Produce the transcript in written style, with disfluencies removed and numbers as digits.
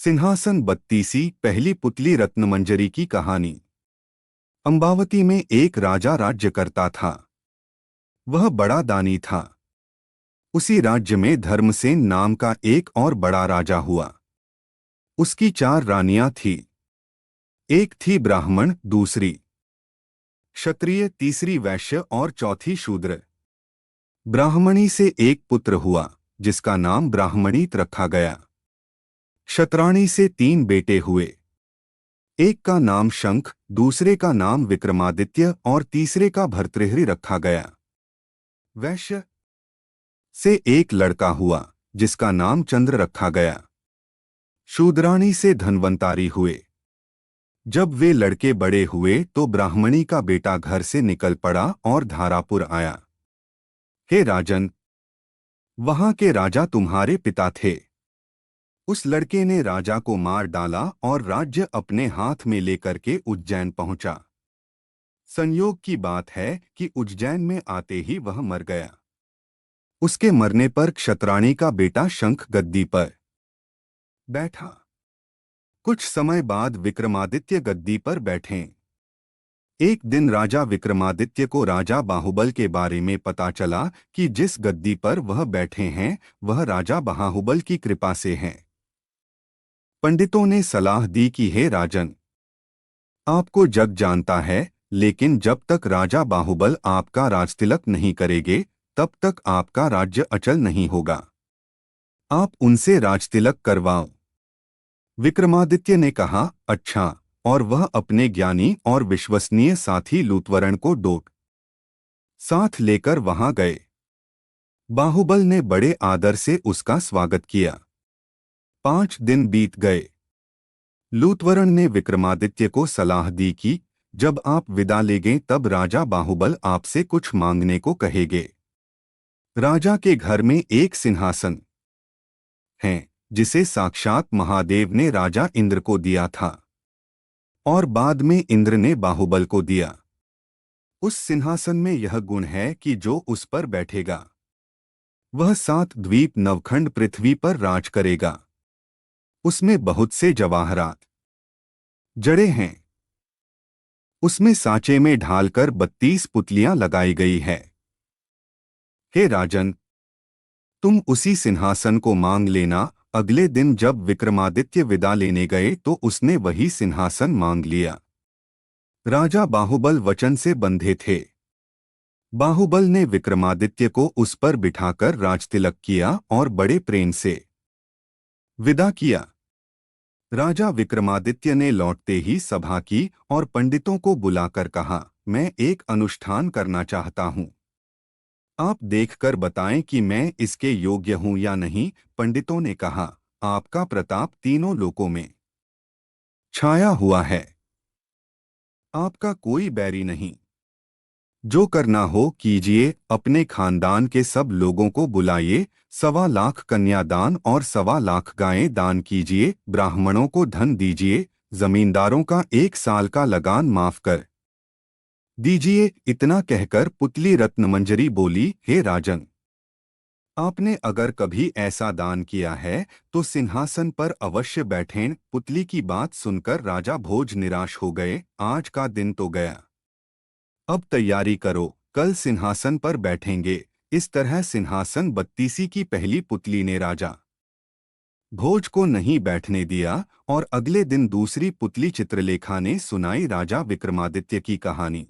सिंहासन बत्तीसी पहली पुतली रत्नमंजरी की कहानी। अम्बावती में एक राजा राज्य करता था। वह बड़ा दानी था। उसी राज्य में धर्मसेन नाम का एक और बड़ा राजा हुआ। उसकी 4 रानियां थीं। एक थी ब्राह्मण, दूसरी क्षत्रिय, तीसरी वैश्य और चौथी शूद्र। ब्राह्मणी से एक पुत्र हुआ जिसका नाम ब्राह्मणीत रखा गया। क्षत्राणी से 3 बेटे हुए। एक का नाम शंख, दूसरे का नाम विक्रमादित्य और तीसरे का भर्तृहरि रखा गया। वैश्य से एक लड़का हुआ जिसका नाम चंद्र रखा गया। शूद्राणी से धन्वंतारी हुए। जब वे लड़के बड़े हुए तो ब्राह्मणी का बेटा घर से निकल पड़ा और धारापुर आया। हे राजन, वहां के राजा तुम्हारे पिता थे। उस लड़के ने राजा को मार डाला और राज्य अपने हाथ में लेकर के उज्जैन पहुंचा। संयोग की बात है कि उज्जैन में आते ही वह मर गया। उसके मरने पर क्षत्राणी का बेटा शंख गद्दी पर बैठा। कुछ समय बाद विक्रमादित्य गद्दी पर बैठे। एक दिन राजा विक्रमादित्य को राजा बाहुबल के बारे में पता चला कि जिस गद्दी पर वह बैठे हैं वह राजा बाहुबल की कृपा से हैं। पंडितों ने सलाह दी कि हे राजन, आपको जग जानता है, लेकिन जब तक राजा बाहुबल आपका राजतिलक नहीं करेंगे तब तक आपका राज्य अचल नहीं होगा। आप उनसे राजतिलक करवाओ। विक्रमादित्य ने कहा, अच्छा, और वह अपने ज्ञानी और विश्वसनीय साथी लूतवरण को डोट साथ लेकर वहां गए। बाहुबल ने बड़े आदर से उसका स्वागत किया। 5 दिन बीत गए। लूतवरण ने विक्रमादित्य को सलाह दी कि जब आप विदा लेंगे तब राजा बाहुबल आपसे कुछ मांगने को कहेंगे। राजा के घर में एक सिंहासन है जिसे साक्षात महादेव ने राजा इंद्र को दिया था और बाद में इंद्र ने बाहुबल को दिया। उस सिंहासन में यह गुण है कि जो उस पर बैठेगा वह 7 द्वीप नवखंड पृथ्वी पर राज करेगा। उसमें बहुत से जवाहरात जड़े हैं। उसमें सांचे में ढालकर 32 पुतलियां लगाई गई है। हे राजन, तुम उसी सिंहासन को मांग लेना। अगले दिन जब विक्रमादित्य विदा लेने गए तो उसने वही सिंहासन मांग लिया। राजा बाहुबल वचन से बंधे थे। बाहुबल ने विक्रमादित्य को उस पर बिठाकर राजतिलक किया और बड़े प्रेम से विदा किया। राजा विक्रमादित्य ने लौटते ही सभा की और पंडितों को बुलाकर कहा, मैं एक अनुष्ठान करना चाहता हूँ। आप देखकर बताएं कि मैं इसके योग्य हूं या नहीं। पंडितों ने कहा, आपका प्रताप तीनों लोकों में छाया हुआ है। आपका कोई बैरी नहीं। जो करना हो कीजिए। अपने खानदान के सब लोगों को बुलाइए। 1.25 लाख कन्यादान और 1.25 लाख गायें दान कीजिए। ब्राह्मणों को धन दीजिए। जमींदारों का 1 साल का लगान माफ कर दीजिए। इतना कहकर पुतली रत्नमंजरी बोली, हे राजन, आपने अगर कभी ऐसा दान किया है तो सिंहासन पर अवश्य बैठें। पुतली की बात सुनकर राजा भोज निराश हो गए। आज का दिन तो गया, अब तैयारी करो, कल सिंहासन पर बैठेंगे। इस तरह सिंहासन बत्तीसी की पहली पुतली ने राजा भोज को नहीं बैठने दिया और अगले दिन दूसरी पुतली चित्रलेखा ने सुनाई राजा विक्रमादित्य की कहानी।